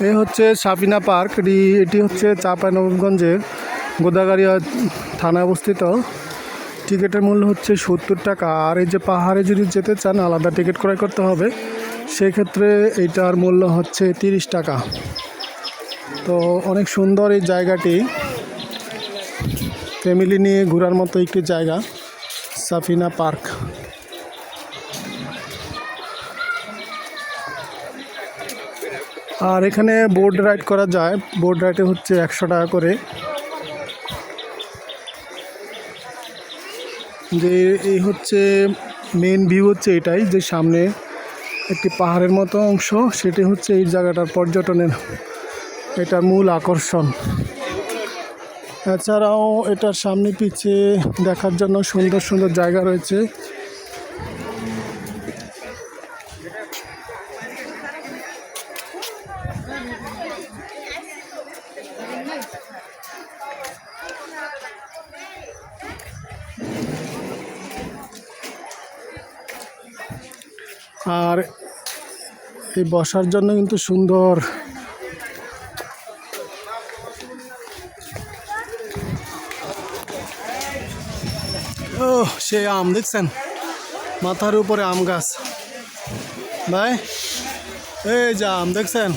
এই হচ্ছে সাফিনা পার্ক। এটি হচ্ছে চাঁপাইনবাবগঞ্জের গোদাগাড়িয়া থানায় অবস্থিত। টিকিটের মূল্য হচ্ছে 70 টাকা। আর এই যে পাহাড়ে যদি যেতে চান আলাদা টিকিট ক্রয় করতে হবে, সেক্ষেত্রে এইটার মূল্য হচ্ছে 30 টাকা। তো অনেক সুন্দর এই জায়গাটি, ফ্যামিলি নিয়ে ঘোরার মতো একটি জায়গা সাফিনা পার্ক। আর এখানে বোট রাইড করা যায়। বোট রাইডে হচ্ছে 100 টাকা করে। যে এই হচ্ছে মেন ভিউ হচ্ছে এটাই, যে সামনে একটি পাহাড়ের মতো অংশ, সেটি হচ্ছে এই জায়গাটার পর্যটনের এটার মূল আকর্ষণ। এছাড়াও এটার সামনে পিছিয়ে দেখার জন্য সুন্দর সুন্দর জায়গা রয়েছে। আর এই বসার জন্য কিন্তু সুন্দর ও সে আম দেখছেন, মাথার উপরে আম গাছ ভাই, এই যে আম দেখছেন,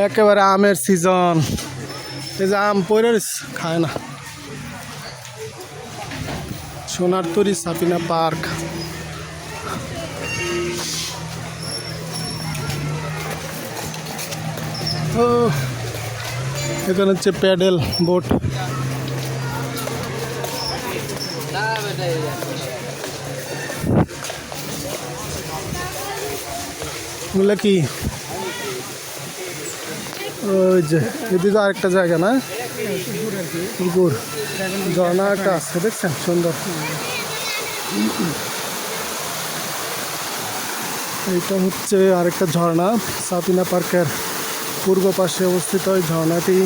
একেবারে আমের সিজন। এই যে আম পড়ে খায় না। সোনার তরী সাফিনা পার্ক। ও এখানে হচ্ছে প্যাডেল বোট। এগুলো কি? ওই যে এদিকে আরেকটা জায়গা না, পুকুর ঝর্ণা একটা আছে দেখছেন, সুন্দর। এইটা হচ্ছে আরেকটা ঝর্ণা, সাফিনা পার্কের পূর্ব পাশে অবস্থিত এই ঝর্ণাটি।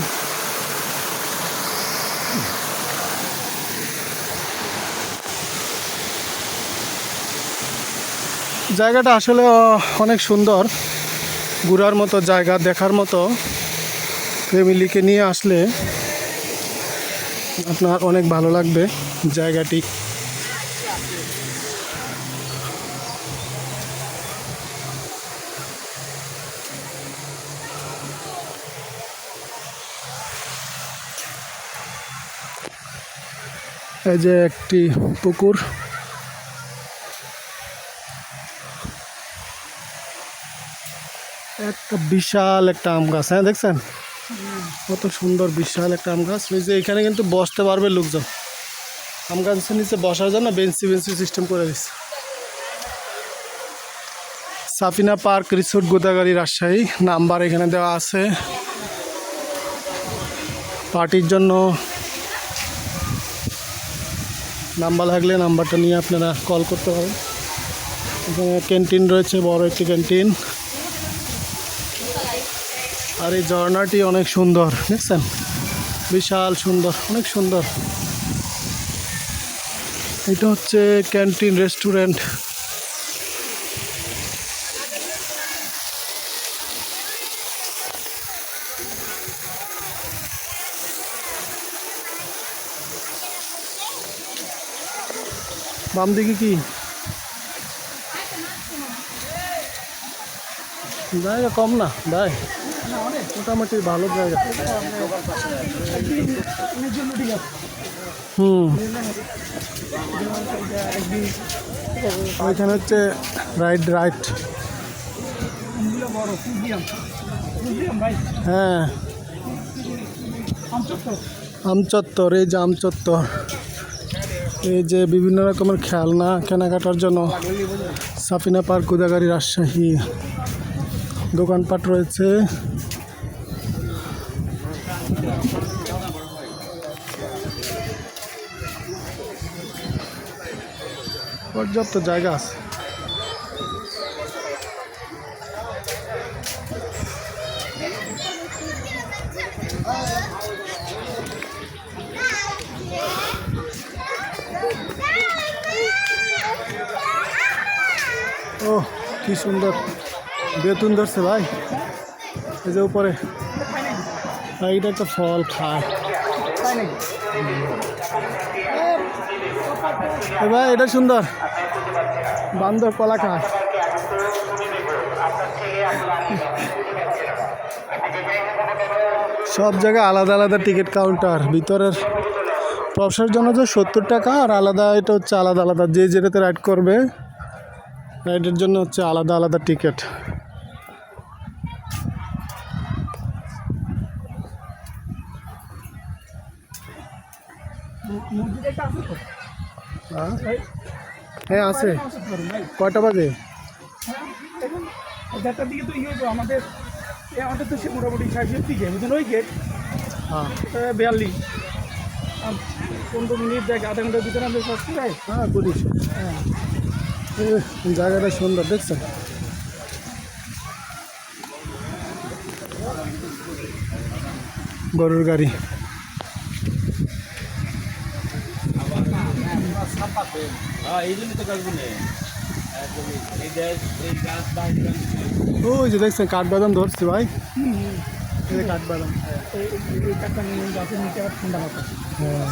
জায়গাটা আসলে অনেক সুন্দর, ঘোরার মতো জায়গা, দেখার মতো। ফ্যামিলিকে নিয়ে আসলে আপনার অনেক ভালো লাগবে জায়গাটি। এই যে একটি পুকুর, একটা বিশাল একটা আম গাছ। হ্যাঁ দেখছেন কত সুন্দর, বিশাল একটা আম গাছ। ওই যে এখানে কিন্তু বসতে পারবে লোকজন, আম গাছের নিচে বসার জন্য বেঞ্চি সিস্টেম করে দিচ্ছে। Safina park resort, Godagari, Rajshahi. Number এখানে দেওয়া আছে পার্টির জন্য। নাম্বার লাগলে নাম্বারটা নিয়ে আপনারা কল করতে পারেন। এখানে ক্যান্টিন রয়েছে, বড় একটি ক্যান্টিন। আর এই ঝর্ণাটি অনেক সুন্দর দেখছেন, বিশাল সুন্দর, অনেক সুন্দর। এটা হচ্ছে ক্যান্টিন রেস্টুরেন্ট। বাম দিকে কি জায়গা কম না ভাই? মোটামুটি ভালো জায়গা। ওইখানে হচ্ছে রাইড। হ্যাঁ আমচত্বর, এই যে আমচত্বর, এই যে বিভিন্ন রকমের খেলনা কেনাকাটার জন্য সাফিনা পার্ক, গোদাগাড়ি, রাজশাহী দোকানপাট রয়েছে। পর্যাপ্ত জায়গা আছে। ও কি সুন্দর বেতন ধরছে ভাই, এই যে উপরে এইটা একটা ফল খায়। ভাই এটা সুন্দর, বান্দর কলা খায়। সব জায়গায় আলাদা আলাদা টিকিট কাউন্টার। ভিতরের প্রবেশের জন্য যে 70 টাকা, আর আলাদা এটা হচ্ছে আলাদা আলাদা, যে যেটাতে রাইড করবে রাইডের জন্য হচ্ছে আলাদা আলাদা টিকিট। হ্যাঁ আছে। কয়টা বাজে? দেড়টার দিকে তো আমাদের তো সে মোটামুটি 60 দিকে বুঝলেন, ওই গেট হ্যাঁ 42 15 মিনিট দেখ, আধা ঘন্টার ভিতরে আমাদের সব যায়। হ্যাঁ করিস। হ্যাঁ জায়গাটা সুন্দর দেখছেন। গরুর গাড়ি। ওই যে দেখছেন কাঠবাদাম ধরছে ভাই, এই যে কাঠবাদাম। এই কাঠটা নিয়ে গাছের নিচে আবার ঠান্ডা মাথা। হ্যাঁ